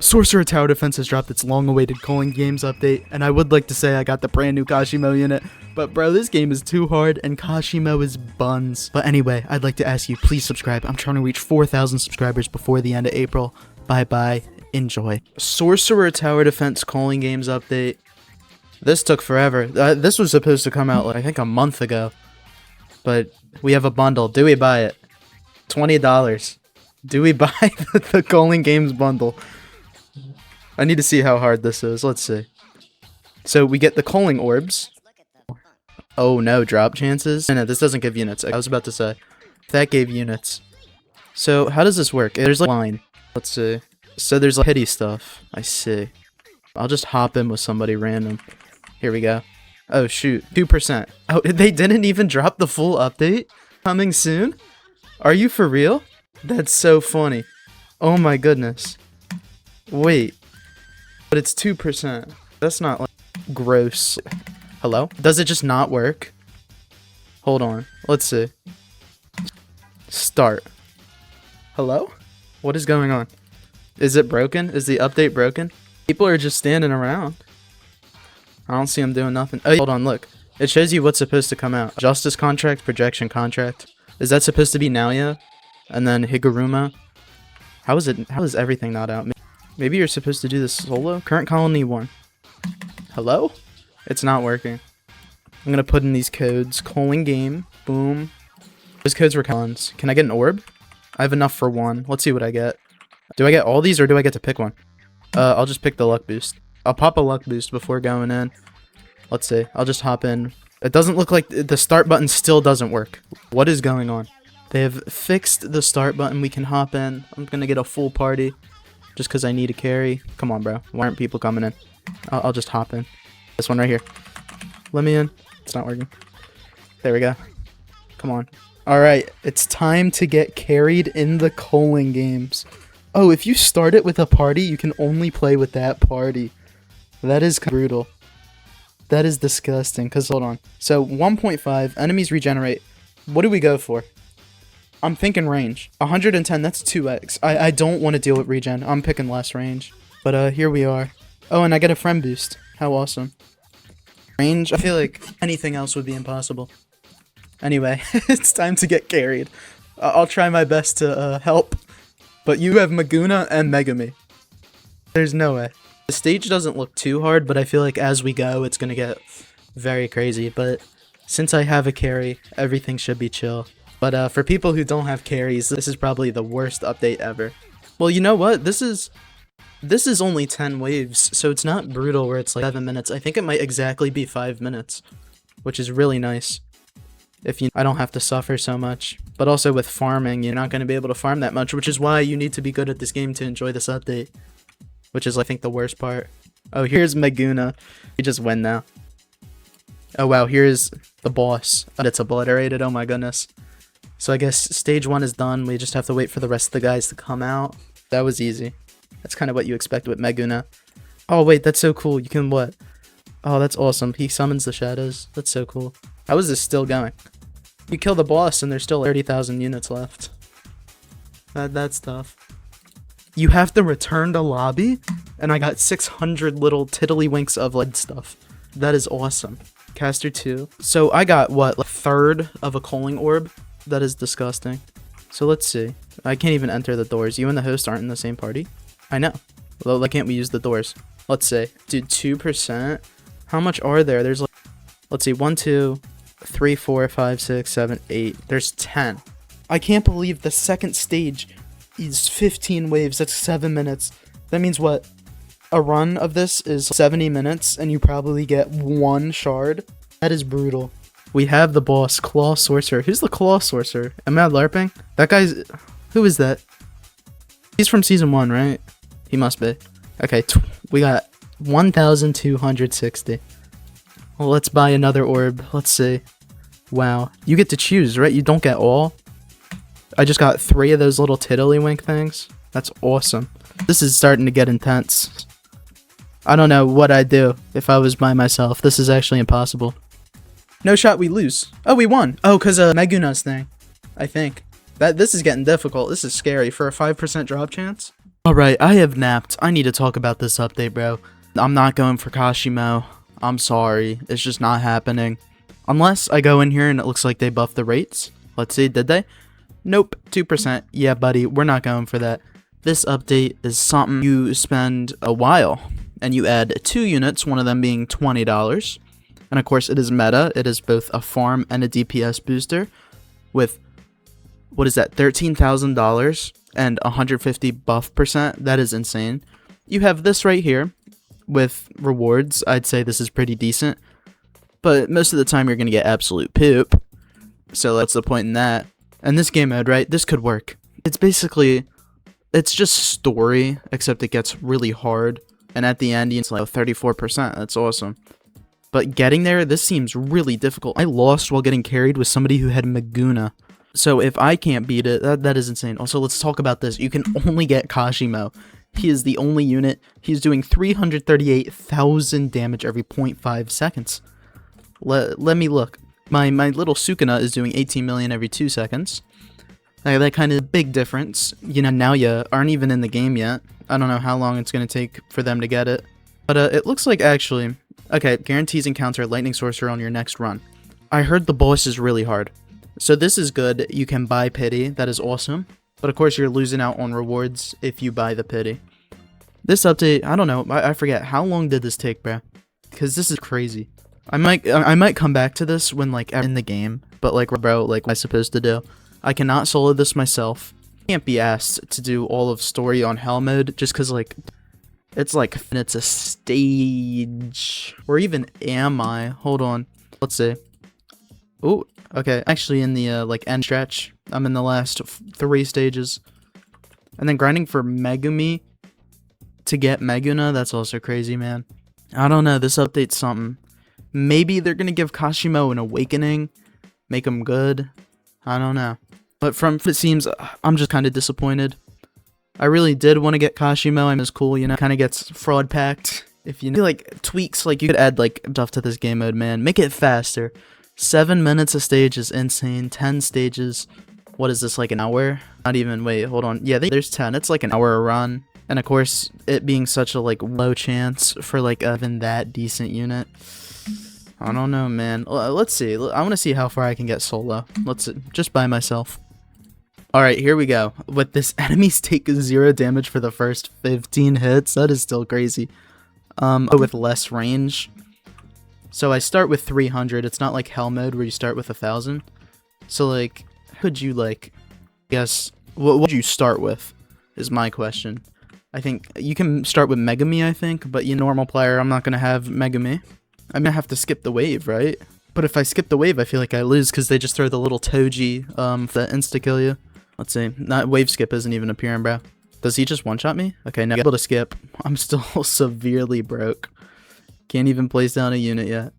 Sorcerer Tower Defense has dropped its long-awaited Culling Games update, and I would like to say I got the brand new KASHIMO unit, but bro, this game is too hard, and KASHIMO is buns. But anyway, I'd like to ask you, please subscribe. I'm trying to reach 4,000 subscribers before the end of April. Bye-bye. Enjoy. Sorcerer Tower Defense Culling Games update. This took forever. This was supposed to come out, like, I think a month ago. But we have a bundle. Do we buy it? $20. Do we buy the Culling Games bundle? I need to see how hard this is. Let's see. So we get the Culling orbs. Oh no, drop chances? No, this doesn't give units. I was about to say. That gave units. So how does this work? There's like a line. Let's see. So there's like pity stuff. I see. I'll just hop in with somebody random. Here we go. Oh shoot, 2%. Oh, they didn't even drop the full update? Coming soon? Are you for real? That's so funny. Oh my goodness. Wait. But it's 2%. That's not like gross. Hello? Does it just not work? Hold on. Let's see. Start. Hello? What is going on? Is it broken? Is the update broken? People are just standing around. I don't see them doing nothing. Oh, hold on, look. It shows you what's supposed to come out. Justice contract, projection contract. Is that supposed to be Naoya? And then Higuruma? How is everything not out? Maybe you're supposed to do this solo? Current colony 1. Hello? It's not working. I'm gonna put in these codes. Culling game. Boom. Those codes were cons. Can I get an orb? I have enough for 1. Let's see what I get. Do I get all these or do I get to pick one? I'll just pick the luck boost. I'll pop a luck boost before going in. Let's see. I'll just hop in. It doesn't look like the start button still doesn't work. What is going on? They have fixed the start button. We can hop in. I'm gonna get a full party. Just because I need a carry. Come on, bro. Why aren't people coming in? I'll just hop in. This one right here. Let me in. It's not working. There we go. Come on. Alright. It's time to get carried in the Culling games. Oh, if you start it with a party, you can only play with that party. That is brutal. That is disgusting. Because, hold on. So, 1.5. Enemies regenerate. What do we go for? I'm thinking range. 110, that's 2x. I don't want to deal with regen. I'm picking less range. But here we are. Oh, and I get a friend boost. How awesome. Range, I feel like anything else would be impossible. Anyway, it's time to get carried. I'll try my best to help. But you have Maguna and Megami. There's no way. The stage doesn't look too hard, but I feel like as we go, it's going to get very crazy. But since I have a carry, everything should be chill. But for people who don't have carries, this is probably the worst update ever. Well, you know what? This is only 10 waves, so it's not brutal where it's like 7 minutes. I think it might exactly be 5 minutes, which is really nice. I don't have to suffer so much. But also with farming, you're not going to be able to farm that much, which is why you need to be good at this game to enjoy this update. Which is, I think, the worst part. Oh, here's Maguna. You just win now. Oh, wow, here's the boss. It's obliterated, oh my goodness. So I guess stage 1 is done. We just have to wait for the rest of the guys to come out. That was easy. That's kind of what you expect with Maguna. Oh, wait, that's so cool. You can what? Oh, that's awesome. He summons the shadows. That's so cool. How is this still going? You kill the boss and there's still 30,000 units left. That's tough. You have to return to lobby? And I got 600 little tiddlywinks of lead stuff. That is awesome. Caster 2. So I got, what, a third of a Culling orb? That is disgusting. So let's see. I can't even enter the doors. You and the host aren't in the same party? I know. Well, why can't we use the doors? Let's see. Dude, 2%? How much are there? There's like... Let's see. 1, 2, 3, 4, 5, 6, 7, 8. There's 10. I can't believe the second stage is 15 waves. That's 7 minutes. That means what? A run of this is 70 minutes and you probably get 1 shard? That is brutal. We have the boss, Claw Sorcerer. Who's the Claw Sorcerer? Am I LARPing? That guy's... Who is that? He's from Season 1, right? He must be. Okay, we got 1,260. Well, let's buy another orb. Let's see. Wow. You get to choose, right? You don't get all. I just got 3 of those little tiddlywink things. That's awesome. This is starting to get intense. I don't know what I'd do if I was by myself. This is actually impossible. No shot, we lose. Oh, we won. Oh, because of Maguna's thing. I think. This is getting difficult. This is scary. For a 5% drop chance? Alright, I have napped. I need to talk about this update, bro. I'm not going for KASHIMO. I'm sorry. It's just not happening. Unless I go in here and it looks like they buffed the rates. Let's see, did they? Nope, 2%. Yeah, buddy, we're not going for that. This update is something you spend a while, and you add 2 units, one of them being $20. And of course, it is meta. It is both a farm and a DPS booster with, what is that, $13,000 and 150 buff percent. That is insane. You have this right here with rewards. I'd say this is pretty decent, but most of the time you're going to get absolute poop. So that's the point in that. And this game mode, right, this could work. It's basically, it's just story, except it gets really hard. And at the end, it's like 34%. That's awesome. But getting there, this seems really difficult. I lost while getting carried with somebody who had Maguna. So if I can't beat it, that is insane. Also, let's talk about this. You can only get KASHIMO. He is the only unit. He's doing 338,000 damage every 0.5 seconds. Let me look. My little Sukuna is doing 18 million every 2 seconds. That kind of big difference. You know, now you aren't even in the game yet. I don't know how long it's going to take for them to get it. But it looks like actually... Okay, guarantees encounter Lightning Sorcerer on your next run. I heard the boss is really hard. So this is good. You can buy pity. That is awesome. But of course you're losing out on rewards if you buy the pity. This update, I don't know. I forget. How long did this take, bro? Because this is crazy. I might come back to this when like in the game. But like, bro, like what am I supposed to do? I cannot solo this myself. Can't be asked to do all of story on hell mode just because like... It's like, it's a stage. Or even am I? Hold on. Let's see. Oh, okay. Actually in the, like, end stretch. I'm in the last 3 stages. And then grinding for Megumi to get Meguna. That's also crazy, man. I don't know. This update's something. Maybe they're gonna give KASHIMO an awakening. Make him good. I don't know. But from what it seems, I'm just kind of disappointed. I really did want to get KASHIMO. I'm as cool, you know, kind of gets fraud packed. If you know, like tweaks, like you could add like stuff to this game mode, man. Make it faster. 7 minutes a stage is insane. 10 stages. What is this, like an hour? Not even, wait, hold on. Yeah, there's 10. It's like an hour a run. And of course, it being such a like low chance for like even that decent unit. I don't know, man. Let's see. I want to see how far I can get solo. Let's see. Just by myself. Alright, here we go. With this, enemies take 0 damage for the first 15 hits. That is still crazy. With less range. So I start with 300. It's not like hell mode where you start with 1,000. So like, could you like, guess, what would you start with? Is my question. I think you can start with Megumi, I think, but you normal player, I'm not gonna have Megumi. I'm gonna have to skip the wave, right? But if I skip the wave, I feel like I lose because they just throw the little Toji that insta-kill you. Let's see. Not wave skip isn't even appearing, bro. Does he just one-shot me? Okay, now I'm able to skip. I'm still severely broke. Can't even place down a unit yet.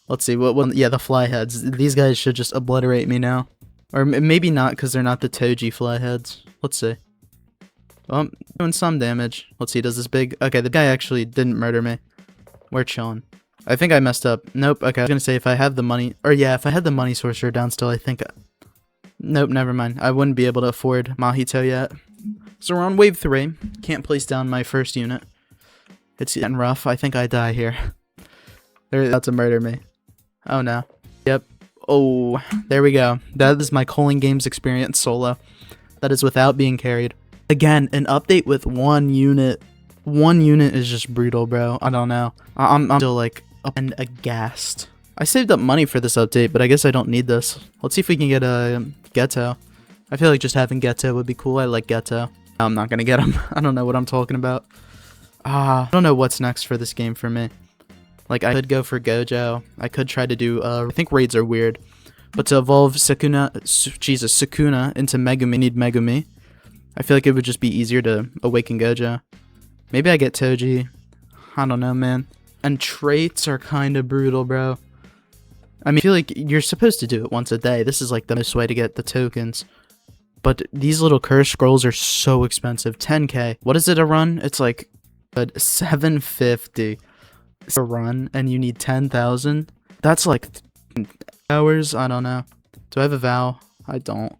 Let's see. Yeah, the fly heads. These guys should just obliterate me now. Or maybe not because they're not the Toji fly heads. Let's see. Well, I'm doing some damage. Let's see. Does this big... Okay, the guy actually didn't murder me. We're chilling. I think I messed up. Nope. Okay, I was gonna say if I have the money... Or yeah, if I had the money sorcerer down still, I think... Nope, never mind. I wouldn't be able to afford Mahito yet. So we're on wave 3. Can't place down my first unit. It's getting rough. I think I die here. They're about to murder me. Oh no. Yep. Oh, there we go. That is my Culling Games experience solo. That is without being carried. Again, an update with 1 unit. 1 unit is just brutal, bro. I don't know. I'm still like up and aghast. I saved up money for this update, but I guess I don't need this. Let's see if we can get a Ghetto. I feel like just having Ghetto would be cool. I like Ghetto. I'm not gonna get him. I don't know what I'm talking about. I don't know what's next for this game for me. Like, I could go for Gojo. I could try to do, I think raids are weird. But to evolve Sukuna into Megumi, I need Megumi. I feel like it would just be easier to awaken Gojo. Maybe I get Toji. I don't know, man. And traits are kind of brutal, bro. I mean, I feel like you're supposed to do it once a day. This is like the most way to get the tokens. But these little curse scrolls are so expensive. 10k. What is it a run? It's like 750 a run, and you need 10,000. That's like hours. I don't know. Do I have a vow? I don't.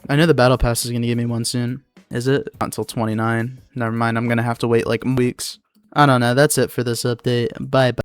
I know the battle pass is gonna give me one soon. Is it? Not until 29. Never mind, I'm gonna have to wait like weeks. I don't know, that's it for this update. Bye bye.